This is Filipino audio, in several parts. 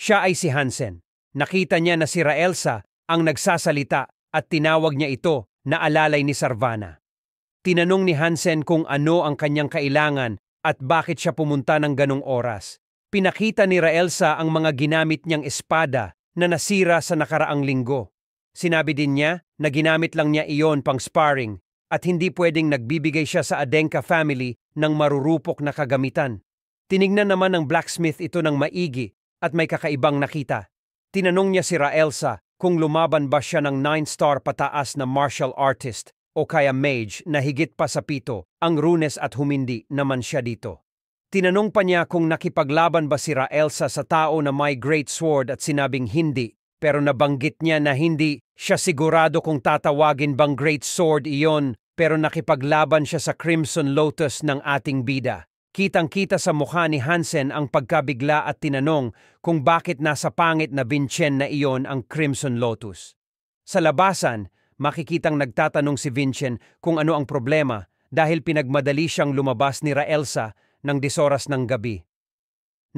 Siya ay si Hansen. Nakita niya na si Raelsa ang nagsasalita at tinawag niya ito na alalay ni Sarvana. Tinanong ni Hansen kung ano ang kanyang kailangan at bakit siya pumunta ng ganong oras. Pinakita ni Raelsa ang mga ginamit niyang espada na nasira sa nakaraang linggo. Sinabi din niya na ginamit lang niya iyon pang sparring at hindi pwedeng nagbibigay siya sa Adenka family ng marurupok na kagamitan. Tinignan naman ng blacksmith ito ng maigi at may kakaibang nakita. Tinanong niya si Raelsa kung lumaban ba siya ng 9-star pataas na martial artist o kaya mage na higit pa sa 7 ang runes at humindi naman siya dito. Tinanong pa niya kung nakipaglaban ba si Raelsa sa tao na may great sword at sinabing hindi, pero nabanggit niya na hindi siya sigurado kung tatawagin bang great sword iyon, pero nakipaglaban siya sa Crimson Lotus ng ating bida. Kitang-kita sa mukha ni Hansen ang pagkabigla at tinanong kung bakit nasa pangit na Vincent na iyon ang Crimson Lotus. Sa labasan, makikitang nagtatanong si Vincent kung ano ang problema dahil pinagmadali siyang lumabas ni Raelsa ng 10 oras ng gabi.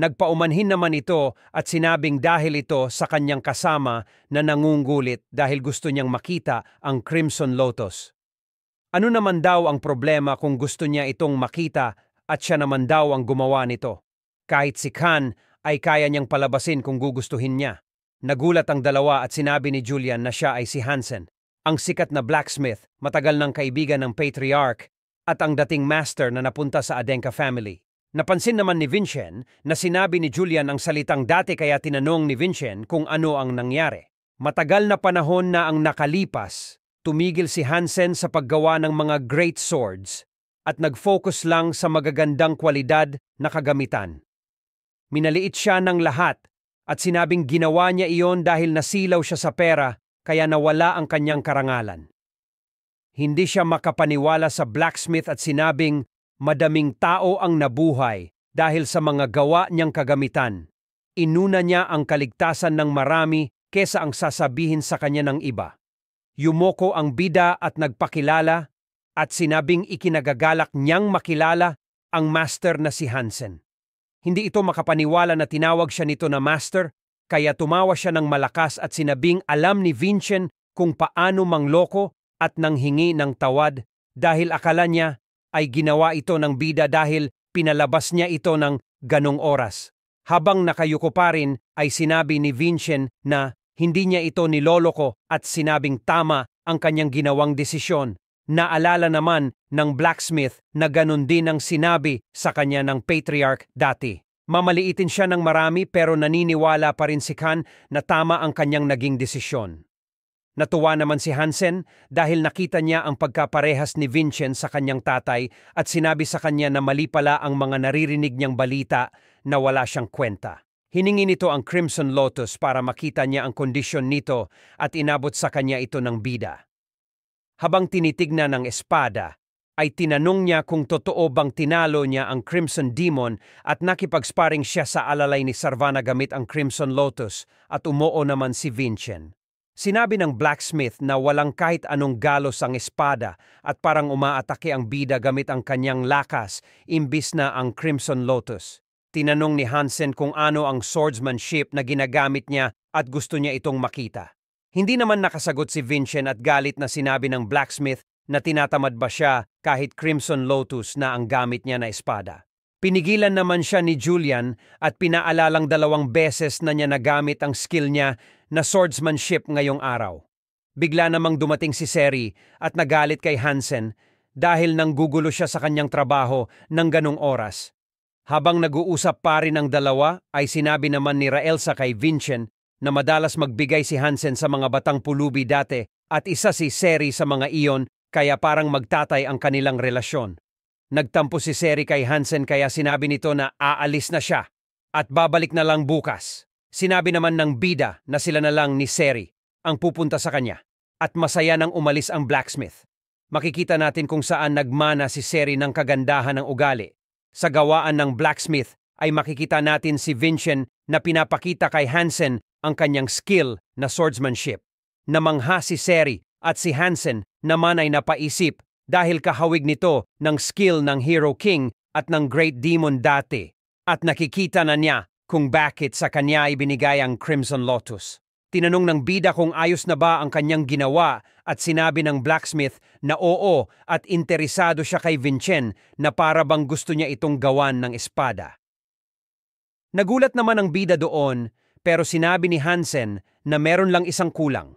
Nagpaumanhin naman ito at sinabing dahil ito sa kanyang kasama na nangungulit dahil gusto niyang makita ang Crimson Lotus. Ano naman daw ang problema kung gusto niya itong makita at siya naman daw ang gumawa nito? Kahit si Khan ay kaya niyang palabasin kung gugustuhin niya. Nagulat ang dalawa at sinabi ni Julian na siya ay si Hansen, ang sikat na blacksmith, matagal ng kaibigan ng patriarch at ang dating master na napunta sa Adenka family. Napansin naman ni Vincent na sinabi ni Julian ang salitang dati kaya tinanong ni Vincent kung ano ang nangyari. Matagal na panahon na ang nakalipas, tumigil si Hansen sa paggawa ng mga great swords at nag-focus lang sa magagandang kwalidad na kagamitan. Minaliit siya ng lahat at sinabing ginawa niya iyon dahil nasilaw siya sa pera kaya nawala ang kanyang karangalan. Hindi siya makapaniwala sa blacksmith at sinabing madaming tao ang nabuhay dahil sa mga gawa niyang kagamitan. Inuna niya ang kaligtasan ng marami kesa ang sasabihin sa kanya ng iba. Yumoko ang bida at nagpakilala at sinabing ikinagagalak niyang makilala ang master na si Hansen. Hindi ito makapaniwala na tinawag siya nito na master, kaya tumawa siya ng malakas at sinabing alam ni Vincent kung paano mangloko at nanghingi ng tawad dahil akala niya ay ginawa ito ng bida dahil pinalabas niya ito ng ganong oras. Habang nakayuko pa rin ay sinabi ni Vincent na hindi niya ito niloloko at sinabing tama ang kanyang ginawang desisyon. Naalala naman ng blacksmith na ganon din ang sinabi sa kanya ng patriarch dati. Mamaliitin siya ng marami pero naniniwala pa rin si Khan na tama ang kanyang naging desisyon. Natuwa naman si Hansen dahil nakita niya ang pagkaparehas ni Vincent sa kanyang tatay at sinabi sa kanya na mali pala ang mga naririnig niyang balita na wala siyang kwenta. Hiningi nito ang Crimson Lotus para makita niya ang kondisyon nito at inabot sa kanya ito ng bida. Habang tinitignan ng espada, ay tinanong niya kung totoo bang tinalo niya ang Crimson Demon at nakipag-sparring siya sa alalay ni Sarvana gamit ang Crimson Lotus at umuo naman si Vincent. Sinabi ng blacksmith na walang kahit anong galos ang espada at parang umaatake ang bida gamit ang kanyang lakas imbis na ang Crimson Lotus. Tinanong ni Hansen kung ano ang swordsmanship na ginagamit niya at gusto niya itong makita. Hindi naman nakasagot si Vincent at galit na sinabi ng blacksmith na tinatamad ba siya kahit Crimson Lotus na ang gamit niya na espada. Pinigilan naman siya ni Julian at pinaalalang 2 beses na niya nagamit ang skill niya na swordsmanship ngayong araw. Bigla namang dumating si Seri at nagalit kay Hansen dahil nanggugulo siya sa kanyang trabaho ng ganong oras. Habang nag-uusap pa rin ang dalawa ay sinabi naman ni Raelsa kay Vincent na madalas magbigay si Hansen sa mga batang pulubi dati at isa si Seri sa mga iyon kaya parang magtatay ang kanilang relasyon. Nagtampo si Seri kay Hansen kaya sinabi nito na aalis na siya at babalik na lang bukas. Sinabi naman ng bida na sila na lang ni Seri ang pupunta sa kanya at masaya nang umalis ang blacksmith. Makikita natin kung saan nagmana si Seri ng kagandahan ng ugali. Sa gawaan ng blacksmith ay makikita natin si Vincent na pinapakita kay Hansen ang kanyang skill na swordsmanship. Namangha si Seri at si Hansen naman ay napaisip dahil kahawig nito ng skill ng Hero King at ng Great Demon dati. At nakikita na niya kung bakit sa kanya ibinigay ang Crimson Lotus. Tinanong ng bida kung ayos na ba ang kanyang ginawa at sinabi ng blacksmith na oo at interesado siya kay Vincent na para bang gusto niya itong gawan ng espada. Nagulat naman ang bida doon pero sinabi ni Hansen na meron lang isang kulang.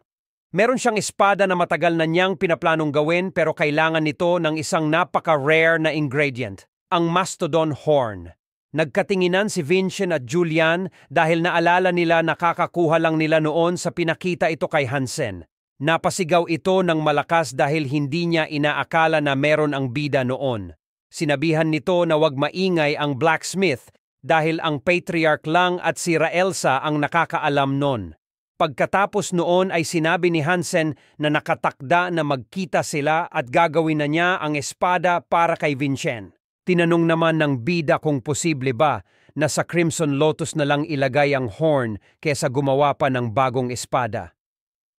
Meron siyang espada na matagal na niyang pinaplanong gawin pero kailangan nito ng isang napaka-rare na ingredient, ang mastodon horn. Nagkatinginan si Vincent at Julian dahil naalala nila nakakakuha lang nila noon sa pinakita ito kay Hansen. Napasigaw ito ng malakas dahil hindi niya inaakala na meron ang bida noon. Sinabihan nito na wag maingay ang blacksmith dahil ang patriarch lang at si Raelsa ang nakakaalam noon. Pagkatapos noon ay sinabi ni Hansen na nakatakda na magkita sila at gagawin na niya ang espada para kay Vincent. Tinanong naman ng bida kung posible ba na sa Crimson Lotus na lang ilagay ang horn kesa gumawa pa ng bagong espada.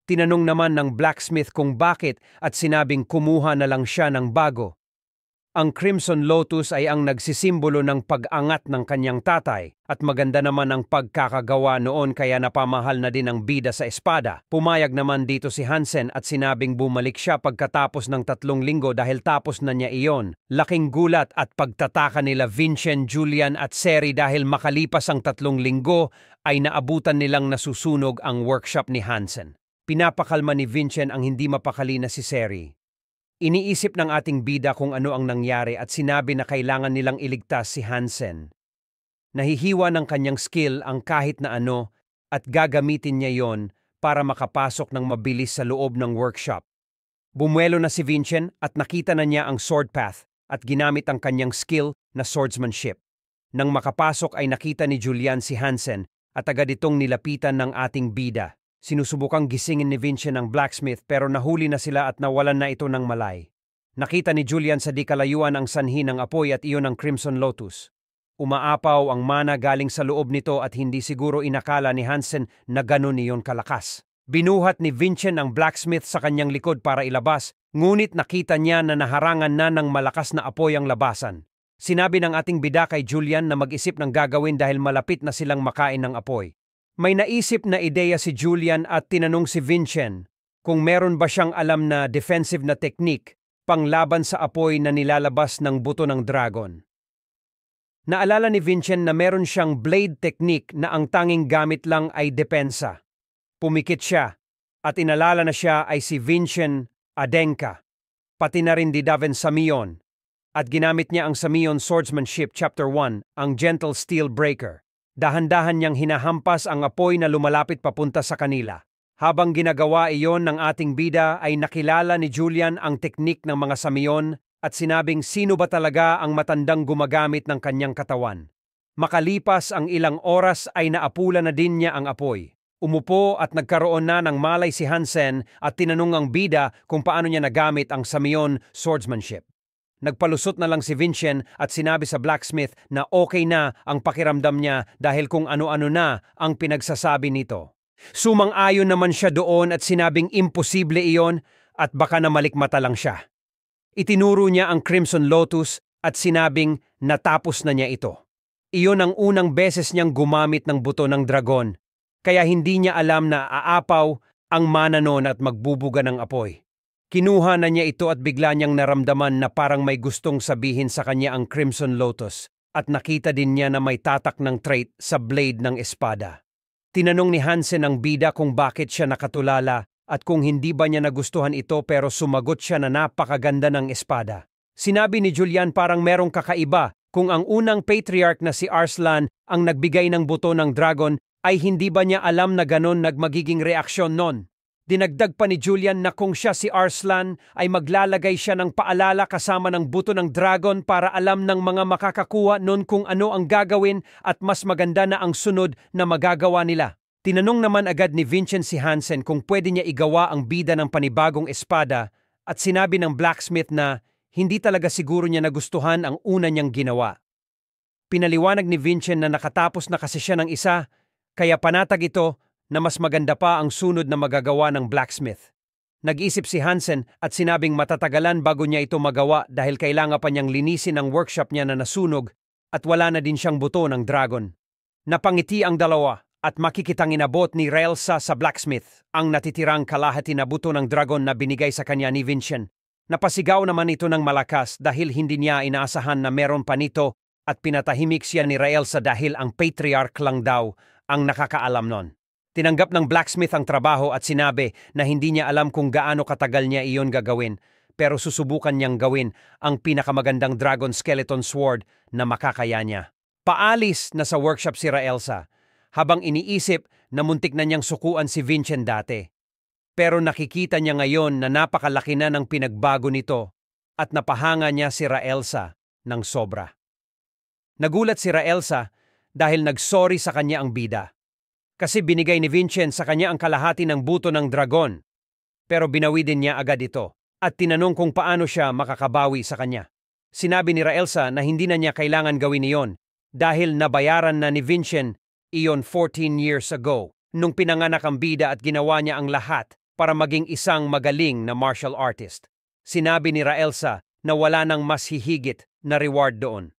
Tinanong naman ng blacksmith kung bakit at sinabing kumuha na lang siya ng bago. Ang Crimson Lotus ay ang nagsisimbolo ng pag-angat ng kanyang tatay at maganda naman ang pagkakagawa noon kaya napamahal na din ang bida sa espada. Pumayag naman dito si Hansen at sinabing bumalik siya pagkatapos ng 3 linggo dahil tapos na niya iyon. Laking gulat at pagtataka nila Vincent, Julian at Seri dahil makalipas ang 3 linggo ay naabutan nilang nasusunog ang workshop ni Hansen. Pinapakalma ni Vincent ang hindi mapakali na si Seri. Iniisip ng ating bida kung ano ang nangyari at sinabi na kailangan nilang iligtas si Hansen. Nahihiwa ng kanyang skill ang kahit na ano at gagamitin niya yon para makapasok ng mabilis sa loob ng workshop. Bumuelo na si Vincent at nakita na niya ang sword path at ginamit ang kanyang skill na swordsmanship. Nang makapasok ay nakita ni Julian si Hansen at agad itong nilapitan ng ating bida. Sinusubukang gisingin ni Vincent ang blacksmith pero nahuli na sila at nawalan na ito ng malay. Nakita ni Julian sa di kalayuan ang sanhi ng apoy at iyon ang Crimson Lotus. Umaapaw ang mana galing sa loob nito at hindi siguro inakala ni Hansen na ganon iyon kalakas. Binuhat ni Vincent ang blacksmith sa kanyang likod para ilabas, ngunit nakita niya na naharangan na ng malakas na apoy ang labasan. Sinabi ng ating bida kay Julian na mag-isip ng gagawin dahil malapit na silang makain ng apoy. May naisip na ideya si Julian at tinanong si Vincent kung meron ba siyang alam na defensive na technique panglaban sa apoy na nilalabas ng buto ng dragon. Naalala ni Vincent na meron siyang blade technique na ang tanging gamit lang ay depensa. Pumikit siya at inalala na siya ay si Vincent Adenka, pati na rin di Daven Samion at ginamit niya ang Samion Swordsmanship Chapter 1, ang Gentle Steel Breaker. Dahan-dahan niyang hinahampas ang apoy na lumalapit papunta sa kanila. Habang ginagawa iyon ng ating bida ay nakilala ni Julian ang teknik ng mga Samion at sinabing sino ba talaga ang matandang gumagamit ng kanyang katawan. Makalipas ang ilang oras ay naapula na din niya ang apoy. Umupo at nagkaroon na ng malay si Hansen at tinanong ang bida kung paano niya nagamit ang Samion Swordsmanship. Nagpalusot na lang si Vincent at sinabi sa blacksmith na okay na ang pakiramdam niya dahil kung ano-ano na ang pinagsasabi nito. Sumang-ayon naman siya doon at sinabing imposible iyon at baka na malikmata lang siya. Itinuro niya ang Crimson Lotus at sinabing natapos na niya ito. Iyon ang unang beses niyang gumamit ng buto ng dragon, kaya hindi niya alam na aapaw ang mana noon at magbubuga ng apoy. Kinuha na niya ito at bigla niyang naramdaman na parang may gustong sabihin sa kanya ang Crimson Lotus at nakita din niya na may tatak ng trait sa blade ng espada. Tinanong ni Hansen ang bida kung bakit siya nakatulala at kung hindi ba niya nagustuhan ito pero sumagot siya na napakaganda ng espada. Sinabi ni Julian parang merong kakaiba kung ang unang patriarch na si Arslan ang nagbigay ng buto ng dragon ay hindi ba niya alam na ganon nagmagiging reaksyon nun. Dinagdag pa ni Julian na kung siya si Arslan ay maglalagay siya ng paalala kasama ng buto ng dragon para alam ng mga makakakuha nun kung ano ang gagawin at mas maganda na ang sunod na magagawa nila. Tinanong naman agad ni Vincent si Hansen kung pwede niya igawa ang bida ng panibagong espada at sinabi ng blacksmith na hindi talaga siguro niya nagustuhan ang una niyang ginawa. Pinaliwanag ni Vincent na nakatapos na kasi siya ng isa, kaya panatag ito na mas maganda pa ang sunod na magagawa ng blacksmith. Nag-isip si Hansen at sinabing matatagalan bago niya ito magawa dahil kailangan pa niyang linisin ang workshop niya na nasunog at wala na din siyang buto ng dragon. Napangiti ang dalawa at makikitang inabot ni Raelsa sa blacksmith ang natitirang kalahati na buto ng dragon na binigay sa kanya ni Vincent. Napasigaw naman ito ng malakas dahil hindi niya inaasahan na meron pa nito at pinatahimik siya ni Raelsa dahil ang patriarch lang daw ang nakakaalam nun. Tinanggap ng blacksmith ang trabaho at sinabi na hindi niya alam kung gaano katagal niya iyon gagawin, pero susubukan niyang gawin ang pinakamagandang dragon skeleton sword na makakaya niya. Paalis na sa workshop si Raelsa habang iniisip na muntik na niyang sukuan si Vincent dati. Pero nakikita niya ngayon na napakalaki na ng pinagbago nito at napahanga niya si Raelsa ng sobra. Nagulat si Raelsa dahil nagsorry sa kanya ang bida. Kasi binigay ni Vincent sa kanya ang kalahati ng buto ng dragon. Pero binawi din niya agad ito at tinanong kung paano siya makakabawi sa kanya. Sinabi ni Raelsa na hindi na niya kailangan gawin iyon dahil nabayaran na ni Vincent iyon 14 years ago nung pinanganak ang bida at ginawa niya ang lahat para maging isang magaling na martial artist. Sinabi ni Raelsa na wala nang mas hihigit na reward doon.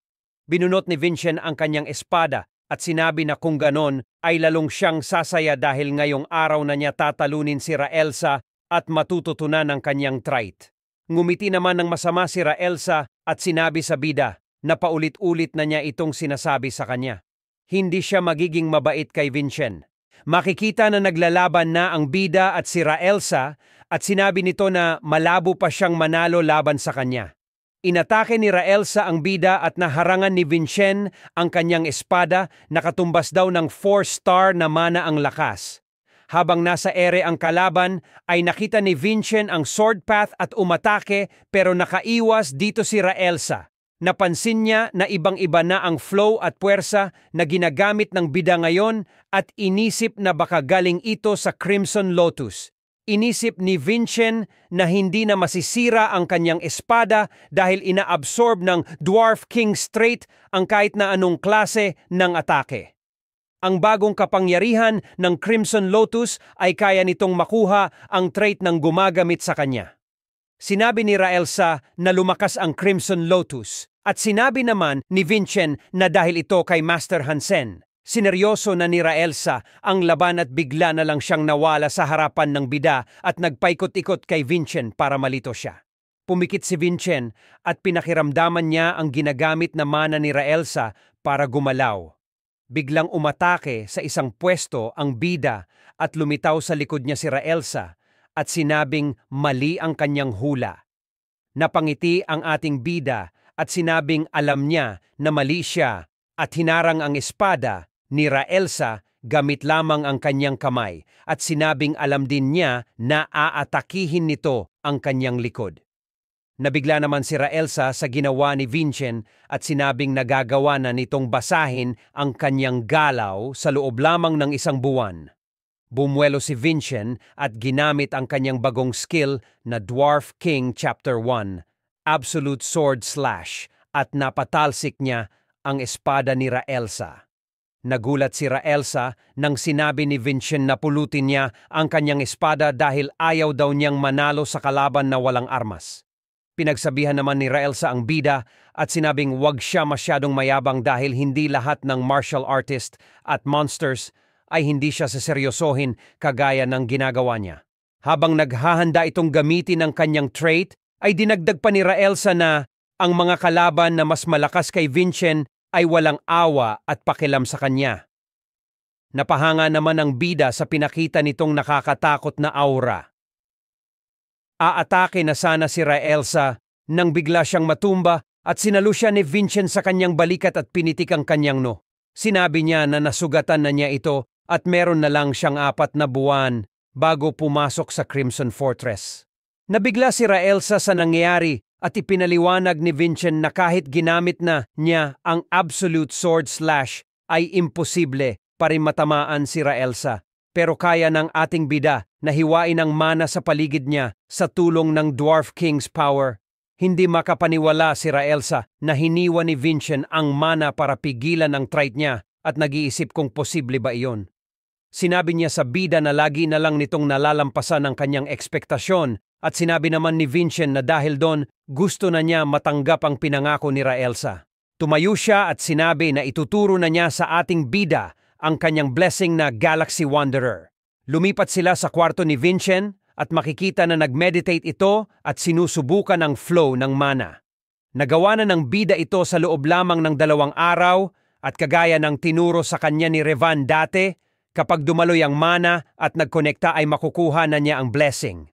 Binunot ni Vincent ang kanyang espada at sinabi na kung ganon ay lalong siyang sasaya dahil ngayong araw na niya tatalunin si Raelsa at matututunan ang kanyang trait. Ngumiti naman ng masama si Raelsa at sinabi sa bida na paulit-ulit na niya itong sinasabi sa kanya. Hindi siya magiging mabait kay Vincent. Makikita na naglalaban na ang bida at si Raelsa at sinabi nito na malabo pa siyang manalo laban sa kanya. Inatake ni Raelsa ang bida at naharangan ni Vincent ang kanyang espada na katumbas daw ng 4-star na mana ang lakas. Habang nasa ere ang kalaban ay nakita ni Vincent ang sword path at umatake pero nakaiwas dito si Raelsa. Napansin niya na ibang-iba na ang flow at puwersa na ginagamit ng bida ngayon at inisip na baka galing ito sa Crimson Lotus. Inisip ni Vincent na hindi na masisira ang kanyang espada dahil inaabsorb ng Dwarf King Trait ang kahit na anong klase ng atake. Ang bagong kapangyarihan ng Crimson Lotus ay kaya nitong makuha ang trait ng gumagamit sa kanya. Sinabi ni Raelsa na lumakas ang Crimson Lotus at sinabi naman ni Vincent na dahil ito kay Master Hansen. Sineryoso na ni Raelsa ang laban at bigla na lang siyang nawala sa harapan ng bida at nagpaikot-ikot kay Vincent para malito siya. Pumikit si Vincent at pinakiramdaman niya ang ginagamit na mana ni Raelsa para gumalaw. Biglang umatake sa isang pwesto ang bida at lumitaw sa likod niya si Raelsa at sinabing mali ang kanyang hula. Napangiti ang ating bida at sinabing alam niya na mali siya at hinarang ang espada ni Raelsa gamit lamang ang kanyang kamay at sinabing alam din niya na aatakihin nito ang kanyang likod. Nabigla naman si Raelsa sa ginawa ni Vincent at sinabing nagagawa na nitong basahin ang kanyang galaw sa loob lamang ng isang buwan. Bumuelo si Vincent at ginamit ang kanyang bagong skill na Dwarf King Chapter 1, Absolute Sword Slash, at napatalsik niya ang espada ni Raelsa. Nagulat si Raelsa nang sinabi ni Vincent na pulutin niya ang kanyang espada dahil ayaw daw niyang manalo sa kalaban na walang armas. Pinagsabihan naman ni Raelsa ang bida at sinabing wag siya masyadong mayabang dahil hindi lahat ng martial artist at monsters ay hindi siya seseryosohin kagaya ng ginagawa niya. Habang naghahanda itong gamitin ang kanyang trait, ay dinagdag pa ni Raelsa na ang mga kalaban na mas malakas kay Vincent ay walang awa at pakialam sa kanya. Napahanga naman ang bida sa pinakita nitong nakakatakot na aura. Aatake na sana si Raelsa nang bigla siyang matumba at sinalo siya ni Vincent sa kanyang balikat at pinitik ang kanyang no. Sinabi niya na nasugatan na niya ito at meron na lang siyang 4 na buwan bago pumasok sa Crimson Fortress. Nabigla si Raelsa sa nangyayari at ipinaliwanag ni Vincent na kahit ginamit na niya ang Absolute Sword Slash ay imposible pa rin matamaan si Raelsa. Pero kaya ng ating bida na hiwain ang mana sa paligid niya sa tulong ng Dwarf King's power. Hindi makapaniwala si Raelsa na hiniwa ni Vincent ang mana para pigilan ang trait niya at nag-iisip kung posible ba iyon. Sinabi niya sa bida na lagi na lang nitong nalalampasan ang kanyang ekspektasyon at sinabi naman ni Vincent na dahil doon gusto na niya matanggap ang pinangako ni Raelsa. Tumayo siya at sinabi na ituturo na niya sa ating bida ang kanyang blessing na Galaxy Wanderer. Lumipat sila sa kwarto ni Vincent at makikita na nag-meditate ito at sinusubukan ang flow ng mana. Nagawa na ng bida ito sa loob lamang ng 2 araw at kagaya ng tinuro sa kanya ni Revan dati, kapag dumaloy ang mana at nagkonekta ay makukuha na niya ang blessing.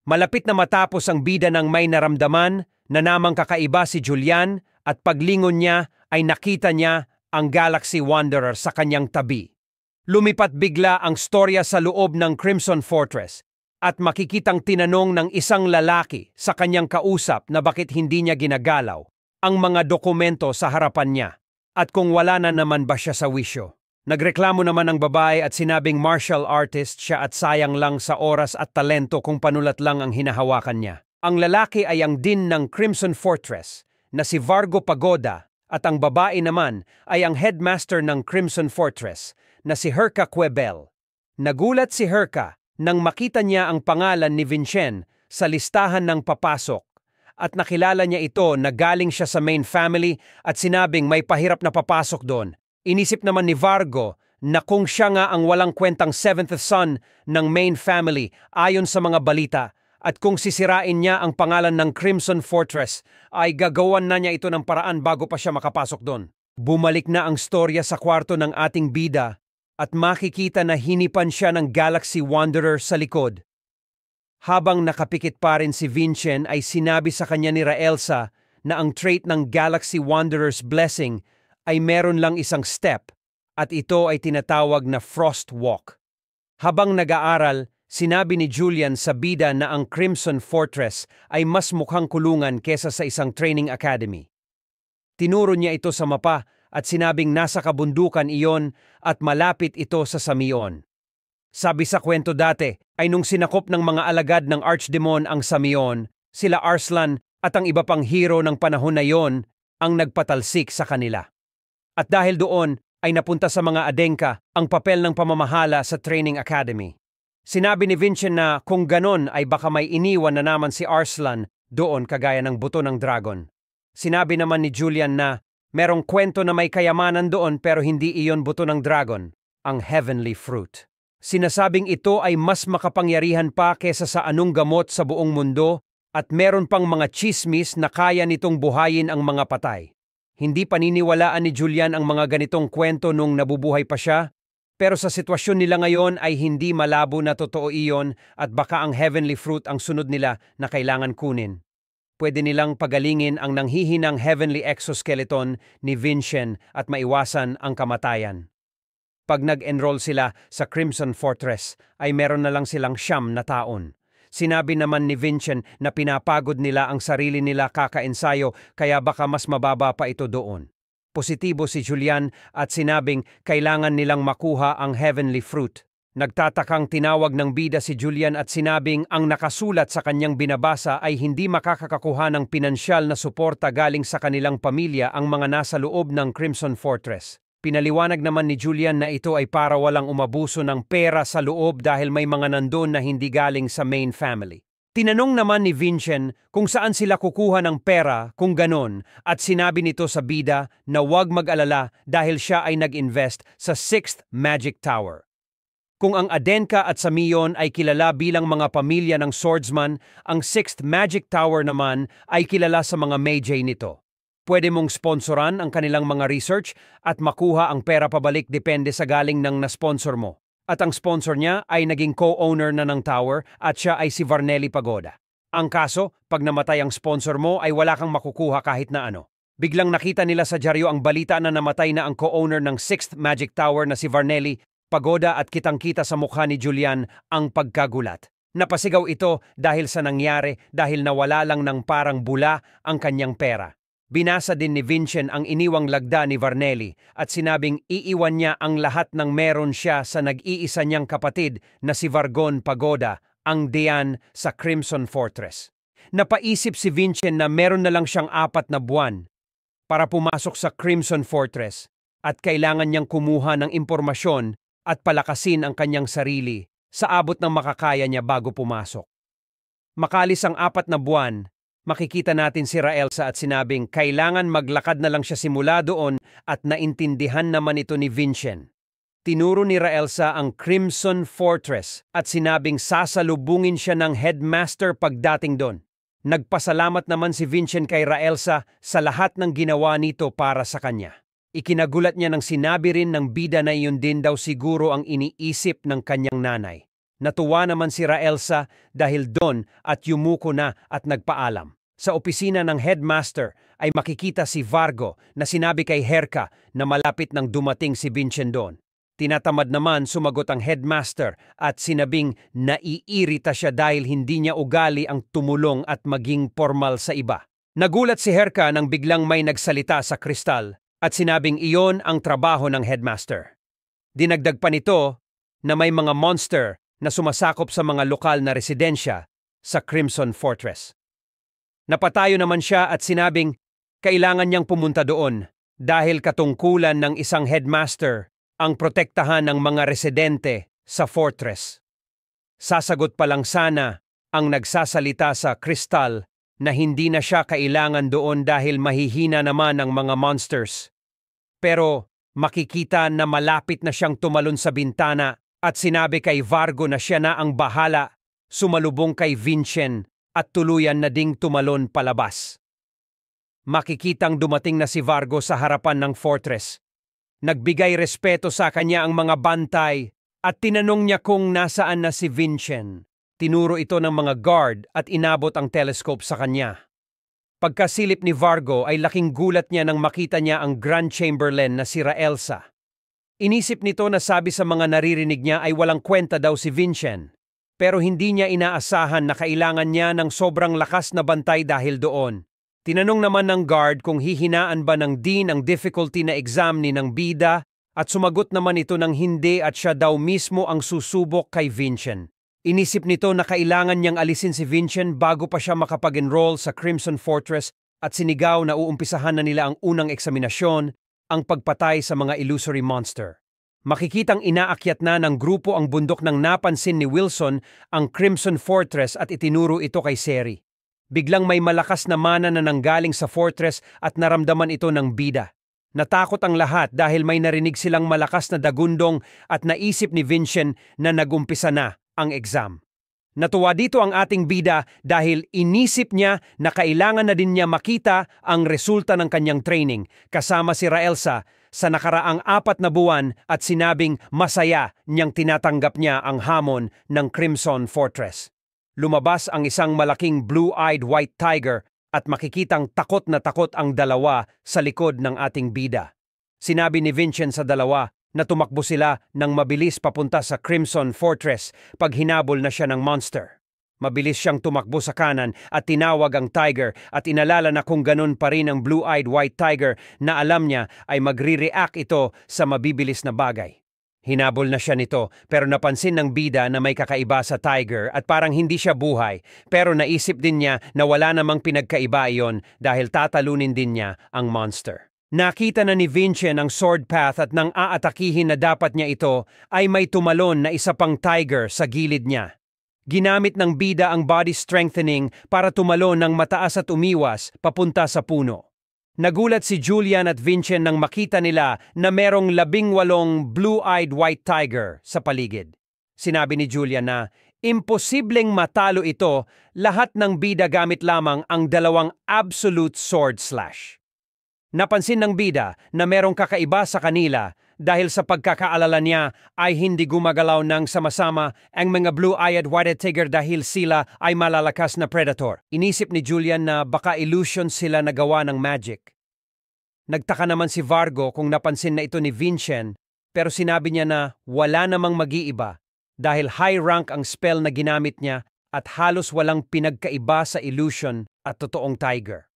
Malapit na matapos ang bida ng may naramdaman na namang kakaiba si Julian at paglingon niya ay nakita niya ang Galaxy Wanderer sa kanyang tabi. Lumipat bigla ang storya sa loob ng Crimson Fortress at makikitang tinanong ng isang lalaki sa kanyang kausap na bakit hindi niya ginagalaw ang mga dokumento sa harapan niya at kung wala na naman ba siya sa wisyo. Nagreklamo naman ang babae at sinabing martial artist siya at sayang lang sa oras at talento kung panulat lang ang hinahawakan niya. Ang lalaki ay ang dean ng Crimson Fortress na si Vargo Pagoda at ang babae naman ay ang headmaster ng Crimson Fortress na si Herka Quebel. Nagulat si Herka nang makita niya ang pangalan ni Vincent sa listahan ng papasok at nakilala niya ito na galing siya sa main family at sinabing may pahirap na papasok doon. Inisip naman ni Vargo na kung siya nga ang walang kwentang 7th son ng main family ayon sa mga balita at kung sisirain niya ang pangalan ng Crimson Fortress ay gagawan na niya ito ng paraan bago pa siya makapasok doon. Bumalik na ang storya sa kwarto ng ating bida at makikita na hinipan siya ng Galaxy Wanderer sa likod. Habang nakapikit pa rin si Vincent ay sinabi sa kanya ni Raelsa na ang trait ng Galaxy Wanderer's blessing ay meron lang isang step at ito ay tinatawag na Frost Walk. Habang nag-aaral, sinabi ni Julian sa bida na ang Crimson Fortress ay mas mukhang kulungan kesa sa isang training academy. Tinuro niya ito sa mapa at sinabing nasa kabundukan iyon at malapit ito sa Samion. Sabi sa kwento dati ay nung sinakop ng mga alagad ng Archdemon ang Samion, sila Arslan at ang iba pang hero ng panahon na iyon ang nagpatalsik sa kanila. At dahil doon ay napunta sa mga Adenka ang papel ng pamamahala sa training academy. Sinabi ni Vincent na kung ganon ay baka may iniwan na naman si Arslan doon kagaya ng buto ng dragon. Sinabi naman ni Julian na merong kwento na may kayamanan doon pero hindi iyon buto ng dragon, ang heavenly fruit. Sinasabing ito ay mas makapangyarihan pa kesa sa anong gamot sa buong mundo at meron pang mga chismis na kaya nitong buhayin ang mga patay. Hindi paniniwalaan ni Julian ang mga ganitong kwento nung nabubuhay pa siya, pero sa sitwasyon nila ngayon ay hindi malabo na totoo iyon at baka ang heavenly fruit ang sunod nila na kailangan kunin. Pwede nilang pagalingin ang nanghihinang heavenly exoskeleton ni Vincent at maiwasan ang kamatayan. Pag nag-enroll sila sa Crimson Fortress ay meron na lang silang 9 na taon. Sinabi naman ni Vincent na pinapagod nila ang sarili nila kakaensayo kaya baka mas mababa pa ito doon. Positibo si Julian at sinabing kailangan nilang makuha ang heavenly fruit. Nagtatakang tinawag ng bida si Julian at sinabing ang nakasulat sa kanyang binabasa ay hindi makakakuha ng pinansyal na suporta galing sa kanilang pamilya ang mga nasa loob ng Crimson Fortress. Pinaliwanag naman ni Julian na ito ay para walang umabuso ng pera sa loob dahil may mga nandun na hindi galing sa main family. Tinanong naman ni Vincent kung saan sila kukuha ng pera kung ganon at sinabi nito sa bida na huwag mag-alala dahil siya ay nag-invest sa 6th Magic Tower. Kung ang Adenka at Samion ay kilala bilang mga pamilya ng swordsman, ang 6th Magic Tower naman ay kilala sa mga mage nito. Pwede mong sponsoran ang kanilang mga research at makuha ang pera pabalik depende sa galing ng na-sponsor mo. At ang sponsor niya ay naging co-owner na ng tower at siya ay si Varnelli Pagoda. Ang kaso, pag namatay ang sponsor mo ay wala kang makukuha kahit na ano. Biglang nakita nila sa dyaryo ang balita na namatay na ang co-owner ng 6th Magic Tower na si Varnelli Pagoda at kitang-kita sa mukha ni Julian ang pagkagulat. Napasigaw ito dahil sa nangyari dahil nawala lang ng parang bula ang kanyang pera. Binasa din ni Vincent ang iniwang lagda ni Varnelli at sinabing iiwan niya ang lahat ng meron siya sa nag-iisa niyang kapatid na si Vargon Pagoda, ang Dean sa Crimson Fortress. Napaisip si Vincent na meron na lang siyang 4 na buwan para pumasok sa Crimson Fortress at kailangan niyang kumuha ng impormasyon at palakasin ang kanyang sarili sa abot ng makakaya niya bago pumasok. Makalis ang 4 na buwan, makikita natin si Raelsa at sinabing kailangan maglakad na lang siya simula doon at naintindihan naman ito ni Vincent. Tinuro ni Raelsa ang Crimson Fortress at sinabing sasalubungin siya ng headmaster pagdating doon. Nagpasalamat naman si Vincent kay Raelsa sa lahat ng ginawa nito para sa kanya. Ikinagulat niya nang sinabi rin ng bida na iyon din daw siguro ang iniisip ng kanyang nanay. Natuwa naman si Raelsa dahil doon at yumuko na at nagpaalam. Sa opisina ng headmaster ay makikita si Vargo na sinabi kay Herka na malapit nang dumating si Vincent doon. Tinatamad naman sumagot ang headmaster at sinabing naiirita siya dahil hindi niya ugali ang tumulong at maging formal sa iba. Nagulat si Herka nang biglang may nagsalita sa kristal at sinabing iyon ang trabaho ng headmaster. Dinagdag pa nito na may mga monster na sumasakop sa mga lokal na residensya sa Crimson Fortress. Napatayo naman siya at sinabing kailangan niyang pumunta doon dahil katungkulan ng isang headmaster ang protektahan ng mga residente sa fortress. Sasagot pa lang sana ang nagsasalita sa kristal na hindi na siya kailangan doon dahil mahihina naman ang mga monsters. Pero makikita na malapit na siyang tumalon sa bintana at sinabi kay Vargo na siya na ang bahala, sumalubong kay Vincent at tuluyan na ding tumalon palabas. Makikitang dumating na si Vargo sa harapan ng fortress. Nagbigay respeto sa kanya ang mga bantay at tinanong niya kung nasaan na si Vincent. Tinuro ito ng mga guard at inabot ang telescope sa kanya. Pagkasilip ni Vargo ay laking gulat niya nang makita niya ang Grand Chamberlain na si Raelsa. Inisip nito na sabi sa mga naririnig niya ay walang kwenta daw si Vincent. Pero hindi niya inaasahan na kailangan niya ng sobrang lakas na bantay dahil doon. Tinanong naman ng guard kung hihinaan ba ng dean ang difficulty na exam ni ng bida at sumagot naman ito ng hindi at siya daw mismo ang susubok kay Vincent. Inisip nito na kailangan niyang alisin si Vincent bago pa siya makapag-enroll sa Crimson Fortress at sinigaw na uumpisahan na nila ang unang eksaminasyon, ang pagpatay sa mga illusory monster. Makikitang inaakyat na ng grupo ang bundok nang napansin ni Wilson ang Crimson Fortress at itinuro ito kay Seri. Biglang may malakas na mana na nanggaling sa fortress at naramdaman ito ng bida. Natakot ang lahat dahil may narinig silang malakas na dagundong at naisip ni Vincent na nagumpisa na ang exam. Natuwa dito ang ating bida dahil inisip niya na kailangan na din niya makita ang resulta ng kanyang training kasama si Raelsa sa nakaraang 4 na buwan at sinabing masaya niyang tinatanggap niya ang hamon ng Crimson Fortress. Lumabas ang isang malaking blue-eyed white tiger at makikitang takot na takot ang dalawa sa likod ng ating bida. Sinabi ni Vincent sa dalawa na tumakbo sila ng mabilis papunta sa Crimson Fortress pag hinabol na siya ng monster. Mabilis siyang tumakbo sa kanan at tinawag ang tiger at inalala na kung ganun pa rin ang blue-eyed white tiger na alam niya ay magre-react ito sa mabibilis na bagay. Hinabol na siya nito pero napansin ng bida na may kakaiba sa tiger at parang hindi siya buhay pero naisip din niya na wala namang pinagkaiba iyon dahil tatalunin din niya ang monster. Nakita na ni Vincent ang sword path at nang aatakihin na dapat niya ito ay may tumalon na isa pang tiger sa gilid niya. Ginamit ng bida ang body strengthening para tumalon ng mataas at umiwas papunta sa puno. Nagulat si Julian at Vincent nang makita nila na merong 18 blue-eyed white tiger sa paligid. Sinabi ni Julian na imposibleng matalo ito, lahat ng bida gamit lamang ang 2 absolute sword slash. Napansin ng bida na merong kakaiba sa kanila dahil sa pagkakaalala niya ay hindi gumagalaw ng sama-sama ang mga blue-eyed white tiger dahil sila ay malalakas na predator. Inisip ni Julian na baka illusion sila na gawa ng magic. Nagtaka naman si Vargo kung napansin na ito ni Vincent pero sinabi niya na wala namang mag-iiba dahil high rank ang spell na ginamit niya at halos walang pinagkaiba sa illusion at totoong tiger.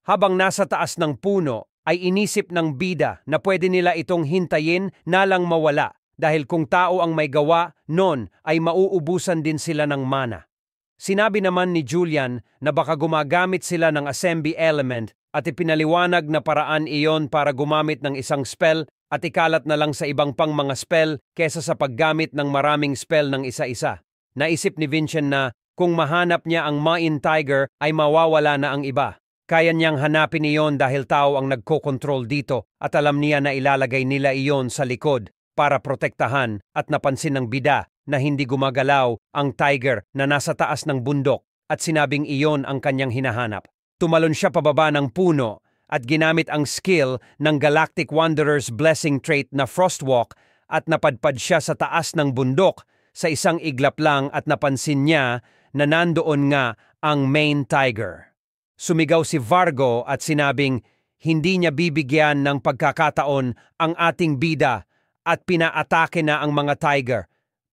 Habang nasa taas ng puno, ay inisip ng bida na pwede nila itong hintayin na lang mawala dahil kung tao ang may gawa, nun ay mauubusan din sila ng mana. Sinabi naman ni Julian na baka gumagamit sila ng assembly element at ipinaliwanag na paraan iyon para gumamit ng isang spell at ikalat na lang sa ibang pang mga spell kesa sa paggamit ng maraming spell ng isa-isa. Naisip ni Vincent na Kung mahanap niya ang main tiger ay mawawala na ang iba. Kaya niyang hanapin iyon dahil tao ang nagko-control dito at alam niya na ilalagay nila iyon sa likod para protektahan at napansin ng bida na hindi gumagalaw ang tiger na nasa taas ng bundok at sinabing iyon ang kanyang hinahanap. Tumalon siya pababa ng puno at ginamit ang skill ng Galactic Wanderer's blessing trait na Frostwalk at napadpad siya sa taas ng bundok sa isang iglap lang at napansin niya na nandoon nga ang main tiger. Sumigaw si Vargo at sinabing hindi niya bibigyan ng pagkakataon ang ating bida at pinaatake na ang mga tiger.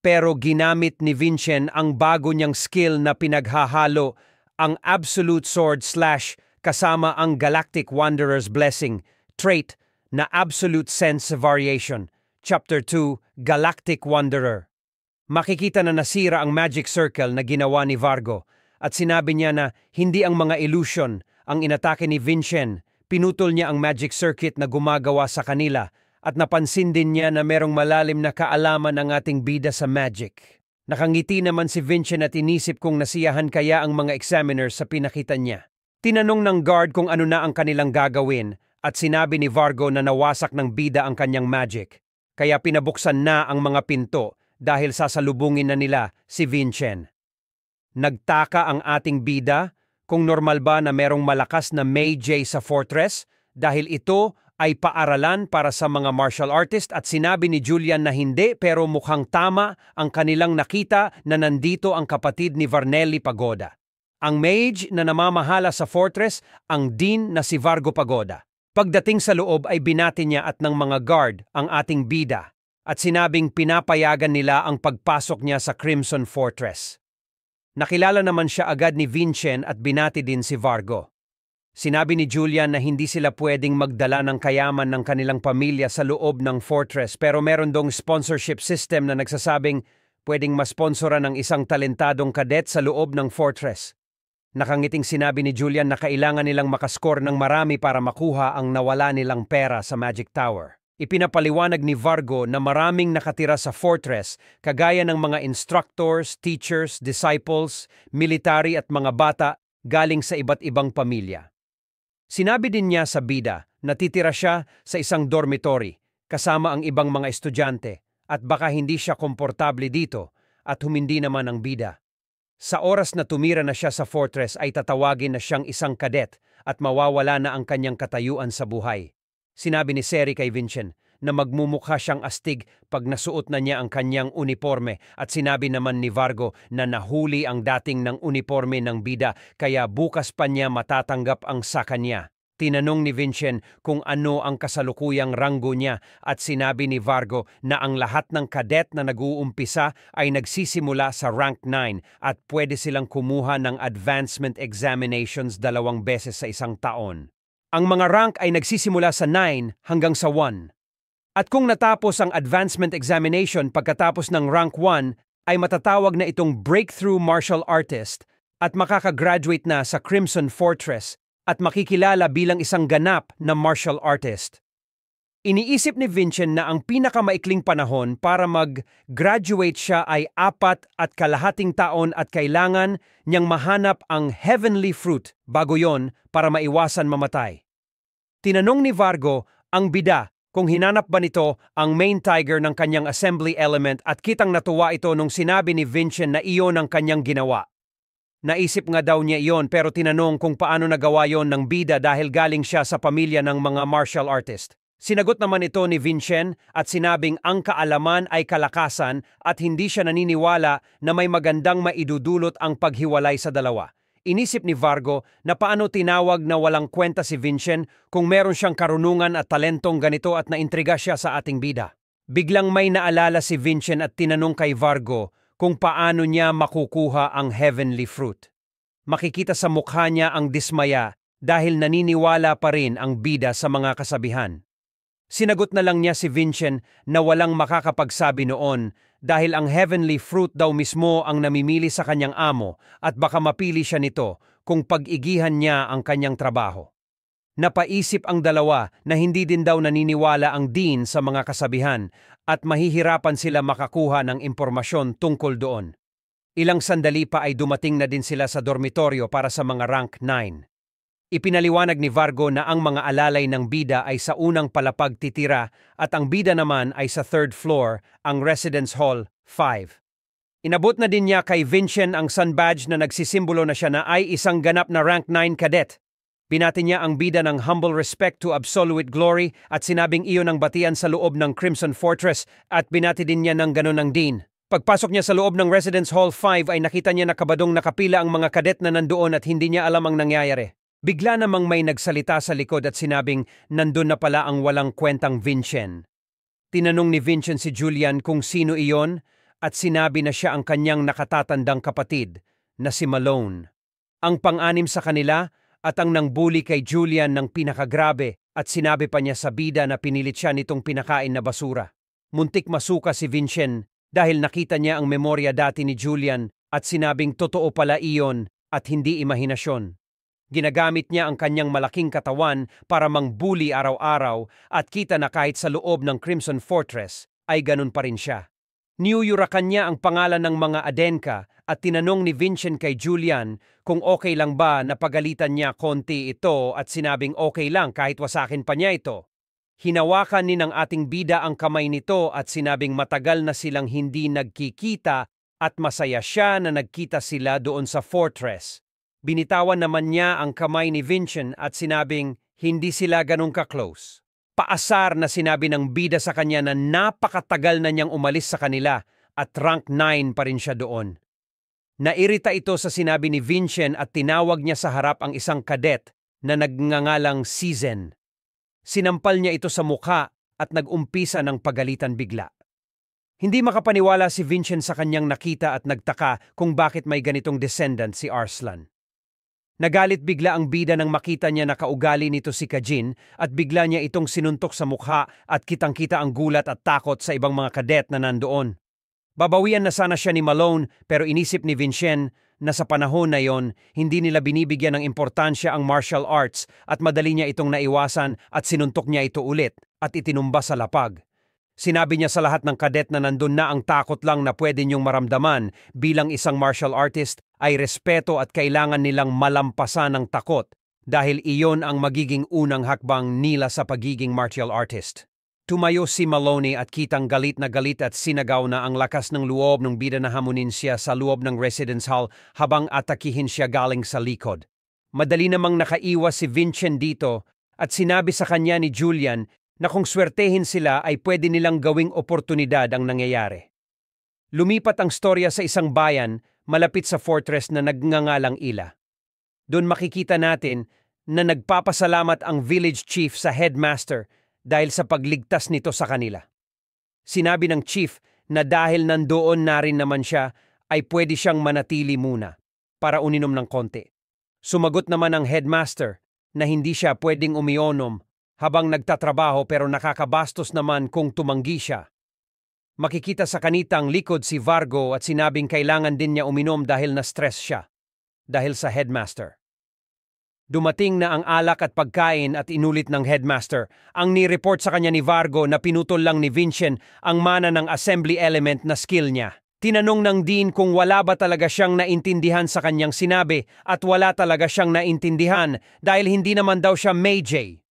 Pero ginamit ni Vincent ang bago niyang skill na pinaghahalo, ang Absolute Sword Slash kasama ang Galactic Wanderer's Blessing trait na Absolute Sense Variation. Chapter 2, Galactic Wanderer. Makikita na nasira ang magic circle na ginawa ni Vargo at sinabi niya na hindi ang mga illusion ang inatake ni Vincent. Pinutol niya ang magic circuit na gumagawa sa kanila at napansin din niya na merong malalim na kaalaman ang ating bida sa magic. Nakangiti naman si Vincent at inisip kung nasiyahan kaya ang mga examiners sa pinakita niya. Tinanong ng guard kung ano na ang kanilang gagawin at sinabi ni Vargo na nawasak ng bida ang kanyang magic. Kaya pinabuksan na ang mga pinto dahil sasalubungin na nila si Vincent. Nagtaka ang ating bida kung normal ba na merong malakas na mage sa fortress dahil ito ay paaralan para sa mga martial artist at sinabi ni Julian na hindi pero mukhang tama ang kanilang nakita na nandito ang kapatid ni Varnelli Pagoda. Ang mage na namamahala sa fortress ang dean na si Vargo Pagoda. Pagdating sa loob ay binati niya at ng mga guard ang ating bida at sinabing pinapayagan nila ang pagpasok niya sa Crimson Fortress. Nakilala naman siya agad ni Vincent at binati din si Vargo. Sinabi ni Julian na hindi sila pwedeng magdala ng kayaman ng kanilang pamilya sa loob ng fortress pero meron dong sponsorship system na nagsasabing pwedeng masponsoran ng isang talentadong kadet sa loob ng fortress. Nakangiting sinabi ni Julian na kailangan nilang makascore ng marami para makuha ang nawala nilang pera sa Magic Tower. Ipinapaliwanag ni Vargo na maraming nakatira sa fortress kagaya ng mga instructors, teachers, disciples, military at mga bata galing sa iba't ibang pamilya. Sinabi din niya sa bida na titira siya sa isang dormitory kasama ang ibang mga estudyante at baka hindi siya komportable dito at humindi naman ang bida. Sa oras na tumira na siya sa fortress ay tatawagin na siyang isang kadet at mawawala na ang kanyang katayuan sa buhay. Sinabi ni Seri kay Vincent na magmumukha siyang astig pag nasuot na niya ang kanyang uniforme at sinabi naman ni Vargo na nahuli ang dating ng uniforme ng bida kaya bukas pa niya matatanggap ang sa kanya. Tinanong ni Vincent kung ano ang kasalukuyang ranggo niya at sinabi ni Vargo na ang lahat ng kadet na nag-uumpisa ay nagsisimula sa rank 9 at pwede silang kumuha ng advancement examinations 2 beses sa isang taon. Ang mga rank ay nagsisimula sa 9 hanggang sa 1. At kung natapos ang advancement examination pagkatapos ng rank 1, ay matatawag na itong breakthrough martial artist at makakagraduate na sa Crimson Fortress at makikilala bilang isang ganap na martial artist. Iniisip ni Vincent na ang pinakamaikling panahon para mag-graduate siya ay 4.5 taon at kailangan niyang mahanap ang heavenly fruit bago yon para maiwasan mamatay. Tinanong ni Vargo ang bida kung hinanap ba nito ang main tiger ng kanyang assembly element at kitang natuwa ito nung sinabi ni Vincent na iyon ang kanyang ginawa. Naisip nga daw niya iyon pero tinanong kung paano nagawa yon ng bida dahil galing siya sa pamilya ng mga martial artist. Sinagot naman ito ni Vincent at sinabing ang kaalaman ay kalakasan at hindi siya naniniwala na may magandang maidudulot ang paghiwalay sa dalawa. Inisip ni Vargo na paano tinawag na walang kwenta si Vincent kung meron siyang karunungan at talentong ganito at naintriga siya sa ating bida. Biglang may naalala si Vincent at tinanong kay Vargo kung paano niya makukuha ang heavenly fruit. Makikita sa mukha niya ang dismaya dahil naniniwala pa rin ang bida sa mga kasabihan. Sinagot na lang niya si Vincent na walang makakapagsabi noon dahil ang heavenly fruit daw mismo ang namimili sa kanyang amo at baka mapili siya nito kung pag-igihan niya ang kanyang trabaho. Napaisip ang dalawa na hindi din daw naniniwala ang dean sa mga kasabihan at mahihirapan sila makakuha ng impormasyon tungkol doon. Ilang sandali pa ay dumating na din sila sa dormitoryo para sa mga rank 9. Ipinaliwanag ni Vargo na ang mga alalay ng bida ay sa unang palapag titira at ang bida naman ay sa third floor, ang Residence Hall 5. Inabot na din niya kay Vincent ang sun badge na nagsisimbolo na siya na ay isang ganap na rank 9 cadet. Binati niya ang bida ng humble respect to absolute glory at sinabing iyon ang batian sa loob ng Crimson Fortress at binati din niya ng ganon ng Dean. Pagpasok niya sa loob ng Residence Hall 5 ay nakita niya na kabadong nakapila ang mga kadet na nandoon at hindi niya alam ang nangyayari. Bigla namang may nagsalita sa likod at sinabing nandun na pala ang walang kwentang Vincent. Tinanong ni Vincent si Julian kung sino iyon at sinabi na siya ang kanyang nakatatandang kapatid na si Malone. Ang pang-anim sa kanila at ang nangbuli kay Julian ng pinakagrabe at sinabi pa niya sa bida na pinilit siya nitong pinakain na basura. Muntik masuka si Vincent dahil nakita niya ang memorya dati ni Julian at sinabing totoo pala iyon at hindi imahinasyon. Ginagamit niya ang kanyang malaking katawan para mangbuli araw-araw at kita na kahit sa loob ng Crimson Fortress ay ganun pa rin siya. Niyuyurakan niya ang pangalan ng mga Adenka at tinanong ni Vincent kay Julian kung okay lang ba na pagalitan niya konti ito at sinabing okay lang kahit wasakin pa niya ito. Hinawakan ni ng ating bida ang kamay nito at sinabing matagal na silang hindi nagkikita at masaya siya na nagkita sila doon sa fortress. Binitawan naman niya ang kamay ni Vincent at sinabing hindi sila ganun ka-close. Paasar na sinabi ng bida sa kanya na napakatagal na niyang umalis sa kanila at rank 9 pa rin siya doon. Nairita ito sa sinabi ni Vincent at tinawag niya sa harap ang isang kadet na nagngangalang Season. Sinampal niya ito sa mukha at nag-umpisa ng pagalitan bigla. Hindi makapaniwala si Vincent sa kanyang nakita at nagtaka kung bakit may ganitong descendant si Arslan. Nagalit bigla ang bida nang makita niya na kaugali nito si Kajin at bigla niya itong sinuntok sa mukha at kitang-kita ang gulat at takot sa ibang mga kadet na nandoon. Babawian na sana siya ni Malone pero inisip ni Vincent na sa panahon na yon hindi nila binibigyan ng importansya ang martial arts at madali niya itong naiwasan at sinuntok niya ito ulit at itinumba sa lapag. Sinabi niya sa lahat ng kadet na nandun na ang takot lang na pwede niyong maramdaman bilang isang martial artist ay respeto at kailangan nilang malampasan ng takot dahil iyon ang magiging unang hakbang nila sa pagiging martial artist. Tumayo si Maloney at kitang galit na galit at sinagaw na ang lakas ng loob ng bida na hamunin siya sa loob ng residence hall habang atakihin siya galing sa likod. Madali namang nakaiwas si Vincent dito at sinabi sa kanya ni Julian na kung swertehin sila ay pwede nilang gawing oportunidad ang nangyayari. Lumipat ang storya sa isang bayan malapit sa fortress na nagngangalang Ila. Doon makikita natin na nagpapasalamat ang village chief sa headmaster dahil sa pagligtas nito sa kanila. Sinabi ng chief na dahil nandoon na rin naman siya ay pwede siyang manatili muna para uninom ng konti. Sumagot naman ang headmaster na hindi siya pwedeng umionom habang nagtatrabaho pero nakakabastos naman kung tumanggi siya. Makikita sa kanitang likod si Vargo at sinabing kailangan din niya uminom dahil na-stress siya dahil sa headmaster. Dumating na ang alak at pagkain at inulit ng headmaster. Ang ni-report sa kanya ni Vargo na pinutol lang ni Vincent ang mana ng assembly element na skill niya. Tinanong ng Dean kung wala ba talaga siyang naintindihan sa kanyang sinabi at wala talaga siyang naintindihan dahil hindi naman daw siya May-J.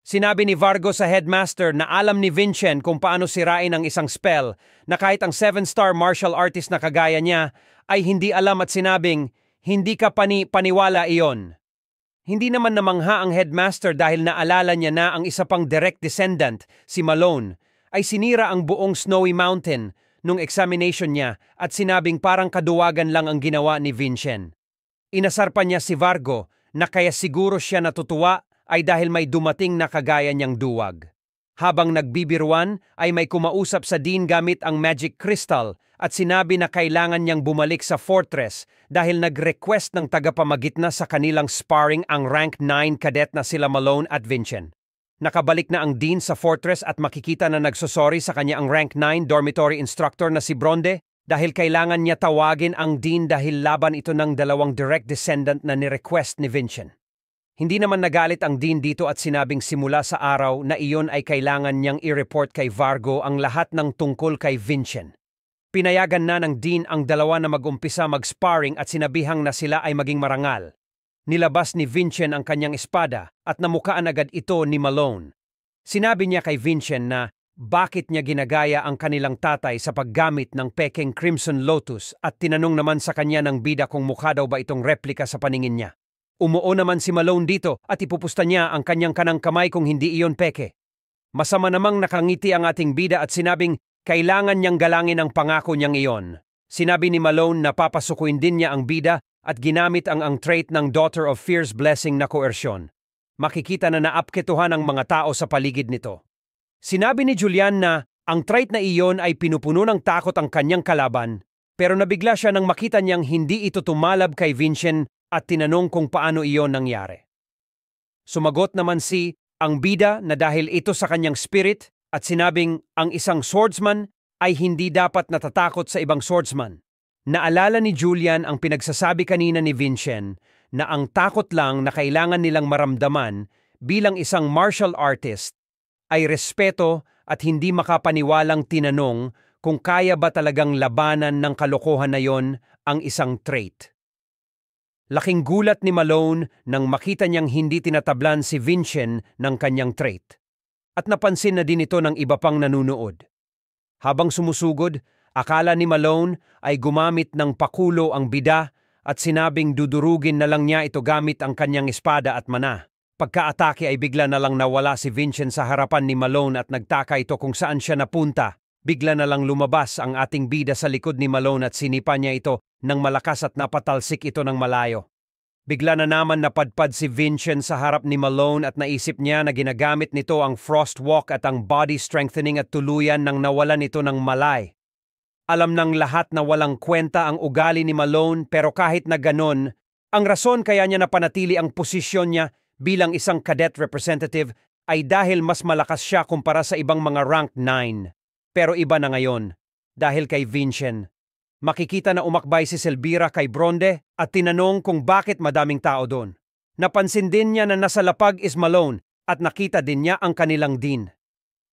Sinabi ni Vargo sa headmaster na alam ni Vincent kung paano sirain ang isang spell na kahit ang 7-star martial artist na kagaya niya ay hindi alam at sinabing hindi ka paniwala iyon. Hindi naman namangha ang headmaster dahil naalala niya na ang isa pang direct descendant, si Malone, ay sinira ang buong Snowy Mountain nung examination niya at sinabing parang kaduwagan lang ang ginawa ni Vincent. Inasar pa niya si Vargo na kaya siguro siya natutuwa ay dahil may dumating na kagaya niyang duwag. Habang nagbibiruan ay may kumausap sa Dean gamit ang magic crystal at sinabi na kailangan niyang bumalik sa fortress dahil nag-request ng tagapamagitna sa kanilang sparring ang rank 9 cadet na sila Malone at Vincent. Nakabalik na ang Dean sa fortress at makikita na nagsosorry sa kanya ang rank 9 dormitory instructor na si Bronde dahil kailangan niya tawagin ang Dean dahil laban ito ng dalawang direct descendant na ni-request ni Vincent. Hindi naman nagalit ang Dean dito at sinabing simula sa araw na iyon ay kailangan niyang i-report kay Vargo ang lahat ng tungkol kay Vincent. Pinayagan na ng Dean ang dalawa na mag-umpisa mag-sparring at sinabihang na sila ay maging marangal. Nilabas ni Vincent ang kanyang espada at namukaan agad ito ni Malone. Sinabi niya kay Vincent na bakit niya ginagaya ang kanilang tatay sa paggamit ng pekeng Crimson Lotus at tinanong naman sa kanya ng bida kung mukha daw ba itong replika sa paningin niya. Umuo naman si Malone dito at ipupusta niya ang kanyang kanang kamay kung hindi iyon peke. Masama namang nakangiti ang ating bida at sinabing kailangan niyang galangin ang pangako niyang iyon. Sinabi ni Malone na papasukuin din niya ang bida at ginamit ang trait ng Daughter of Fierce Blessing na koersyon. Makikita na naapketuhan ang mga tao sa paligid nito. Sinabi ni Julian na ang trait na iyon ay pinupuno ng takot ang kanyang kalaban, pero nabigla siya nang makita niyang hindi ito tumalab kay Vincent at tinanong kung paano iyon nangyari. Sumagot naman ang bida na dahil ito sa kanyang spirit at sinabing ang isang swordsman ay hindi dapat natatakot sa ibang swordsman. Naalala ni Julian ang pinagsasabi kanina ni Vincent na ang takot lang na kailangan nilang maramdaman bilang isang martial artist ay respeto at hindi makapaniwalang tinanong kung kaya ba talagang labanan ng kalokohan na yon ang isang trait. Laking gulat ni Malone nang makita niyang hindi tinatablan si Vincent ng kanyang trait. At napansin na din ito ng iba pang nanunood. Habang sumusugod, akala ni Malone ay gumamit ng pakulo ang bida at sinabing dudurugin na lang niya ito gamit ang kanyang espada at mana. Pagka-atake ay bigla na lang nawala si Vincent sa harapan ni Malone at nagtaka ito kung saan siya napunta. Bigla na lang lumabas ang ating bida sa likod ni Malone at sinipa niya ito ng malakas at napatalsik ito ng malayo. Bigla na naman napadpad si Vincent sa harap ni Malone at naisip niya na ginagamit nito ang Frostwalk at ang body strengthening at tuluyan nang nawalan ito ng malay. Alam ng lahat na walang kwenta ang ugali ni Malone pero kahit na ganon, ang rason kaya niya napanatili ang posisyon niya bilang isang cadet representative ay dahil mas malakas siya kumpara sa ibang mga rank 9. Pero iba na ngayon, dahil kay Vincent. Makikita na umakbay si Selbira kay Bronde at tinanong kung bakit madaming tao doon. Napansin din niya na nasa lapag is Malone at nakita din niya ang kanilang Dean.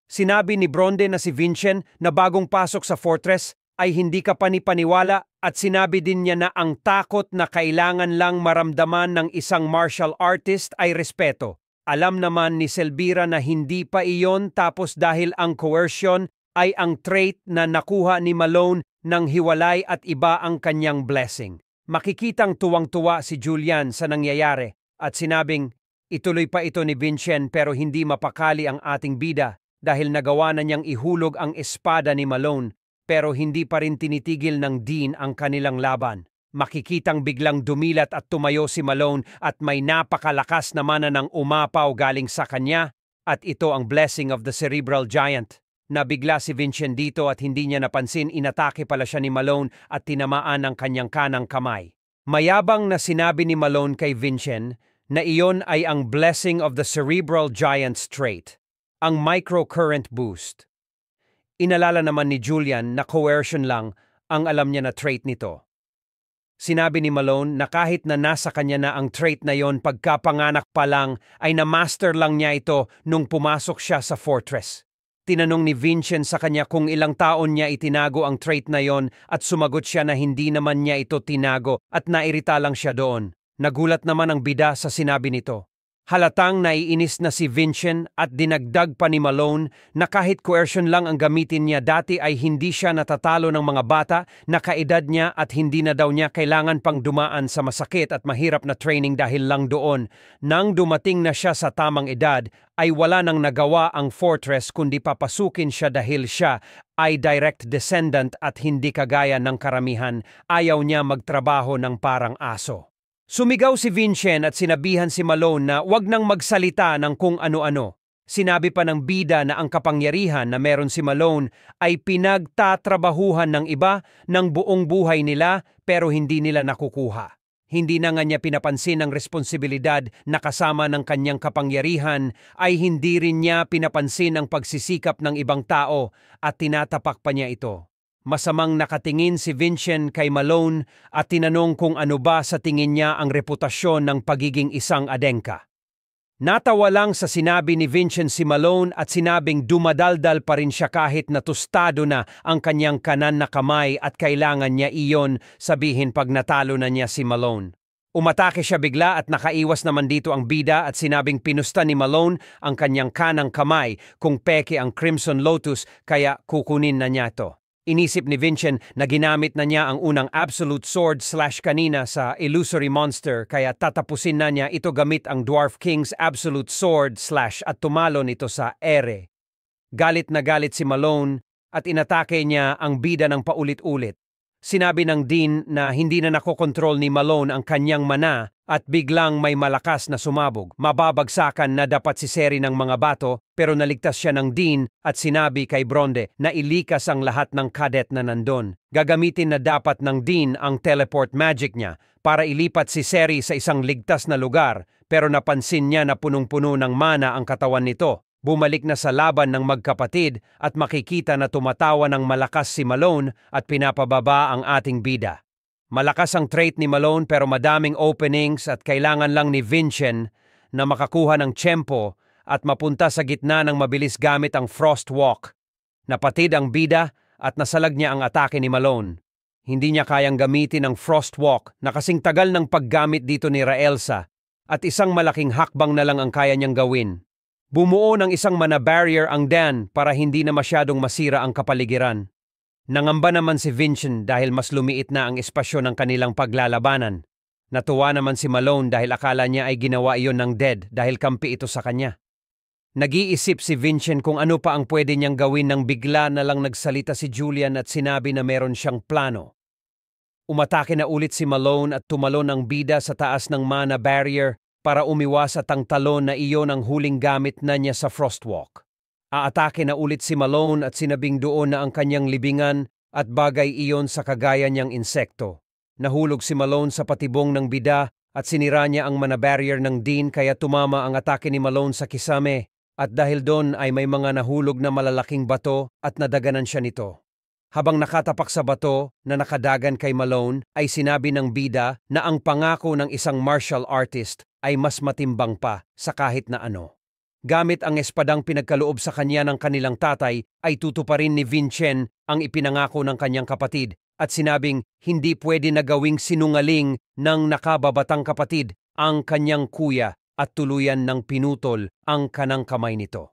Sinabi ni Bronde na si Vincent na bagong pasok sa fortress ay hindi ka panipaniwala at sinabi din niya na ang takot na kailangan lang maramdaman ng isang martial artist ay respeto. Alam naman ni Selbira na hindi pa iyon tapos dahil ang coercion ay ang trait na nakuha ni Malone nang hiwalay at iba ang kanyang blessing. Makikitang tuwang-tuwa si Julian sa nangyayari at sinabing ituloy pa ito ni Vincent pero hindi mapakali ang ating bida dahil nagawa na niyang ihulog ang espada ni Malone pero hindi pa rin tinitigil ng Dean ang kanilang laban. Makikitang biglang dumilat at tumayo si Malone at may napakalakas na mana ng umapaw galing sa kanya at ito ang blessing of the Cerebral Giant. Nabigla si Vincent dito at hindi niya napansin inatake pala siya ni Malone at tinamaan ang kanyang kanang kamay. Mayabang na sinabi ni Malone kay Vincent na iyon ay ang blessing of the Cerebral Giant's trait, ang microcurrent boost. Inalala naman ni Julian na coercion lang ang alam niya na trait nito. Sinabi ni Malone na kahit na nasa kanya na ang trait na yon pagkapanganak pa lang ay na-master lang niya ito nung pumasok siya sa fortress. Tinanong ni Vincent sa kanya kung ilang taon niya itinago ang trait na yon at sumagot siya na hindi naman niya ito tinago at nairita lang siya doon. Nagulat naman ang bida sa sinabi nito. Halatang naiinis na si Vincent at dinagdag pa ni Malone na kahit coercion lang ang gamitin niya dati ay hindi siya natatalo ng mga bata na kaedad niya at hindi na daw niya kailangan pang dumaan sa masakit at mahirap na training dahil lang doon. Nang dumating na siya sa tamang edad ay wala nang nagawa ang fortress kundi papasukin siya dahil siya ay direct descendant at hindi kagaya ng karamihan, ayaw niya magtrabaho ng parang aso. Sumigaw si Vincent at sinabihan si Malone na wag nang magsalita ng kung ano-ano. Sinabi pa ng bida na ang kapangyarihan na meron si Malone ay pinagtatrabahuhan ng iba ng buong buhay nila pero hindi nila nakukuha. Hindi na nga niya pinapansin ang responsibilidad na kasama ng kanyang kapangyarihan ay hindi rin niya pinapansin ang pagsisikap ng ibang tao at tinatapak pa niya ito. Masamang nakatingin si Vincent kay Malone at tinanong kung ano ba sa tingin niya ang reputasyon ng pagiging isang adenka. Natawa lang sa sinabi ni Vincent si Malone at sinabing dumadaldal pa rin siya kahit natustado na ang kanyang kanan na kamay at kailangan niya iyon sabihin pag natalo na niya si Malone. Umatake siya bigla at nakaiwas naman dito ang bida at sinabing pinusta ni Malone ang kanyang kanang kamay kung peke ang Crimson Lotus kaya kukunin na niya ito. Inisip ni Vincent na ginamit na niya ang unang Absolute Sword / kanina sa Illusory Monster kaya tatapusin na niya ito gamit ang Dwarf King's Absolute Sword / at tumalon ito sa ere. Galit na galit si Malone at inatake niya ang bida ng paulit-ulit. Sinabi ng Dean na hindi na nakokontrol ni Malone ang kanyang mana at biglang may malakas na sumabog. Mababagsakan na dapat si Seri ng mga bato pero naligtas siya ng Dean at sinabi kay Bronde na ilikas ang lahat ng cadet na nandun. Gagamitin na dapat ng Dean ang teleport magic niya para ilipat si Seri sa isang ligtas na lugar pero napansin niya na punong-puno ng mana ang katawan nito. Bumalik na sa laban ng magkapatid at makikita na tumatawa ng malakas si Malone at pinapababa ang ating bida. Malakas ang trait ni Malone pero madaming openings at kailangan lang ni Vincent na makakuha ng tiyempo at mapunta sa gitna ng mabilis gamit ang Frost Walk. Napatid ang bida at nasalag niya ang atake ni Malone. Hindi niya kayang gamitin ang Frost Walk na kasing tagal ng paggamit dito ni Raelsa at isang malaking hakbang na lang ang kaya niyang gawin. Bumuo ng isang mana barrier ang Dan para hindi na masyadong masira ang kapaligiran. Nangamba naman si Vincent dahil mas lumiit na ang espasyo ng kanilang paglalabanan. Natuwa naman si Malone dahil akala niya ay ginawa iyon ng Dead dahil kampi ito sa kanya. Nag-iisip si Vincent kung ano pa ang pwede niyang gawin nang bigla na lang nagsalita si Julian at sinabi na meron siyang plano. Umatake na ulit si Malone at tumalon ang bida sa taas ng mana barrier para umiwas at ang talon na iyon ang huling gamit na niya sa Frostwalk. Aatake na ulit si Malone at sinabing doon na ang kanyang libingan at bagay iyon sa kagaya niyang insekto. Nahulog si Malone sa patibong ng bida at sinira niya ang mana barrier ng Dean kaya tumama ang atake ni Malone sa kisame at dahil doon ay may mga nahulog na malalaking bato at nadaganan siya nito. Habang nakatapak sa bato na nakadagan kay Malone ay sinabi ng bida na ang pangako ng isang martial artist ay mas matimbang pa sa kahit na ano. Gamit ang espadang pinagkaloob sa kanya ng kanilang tatay ay tutuparin ni Vincent ang ipinangako ng kanyang kapatid at sinabing hindi pwede na gawing sinungaling ng nakababatang kapatid ang kanyang kuya at tuluyan ng pinutol ang kanang kamay nito.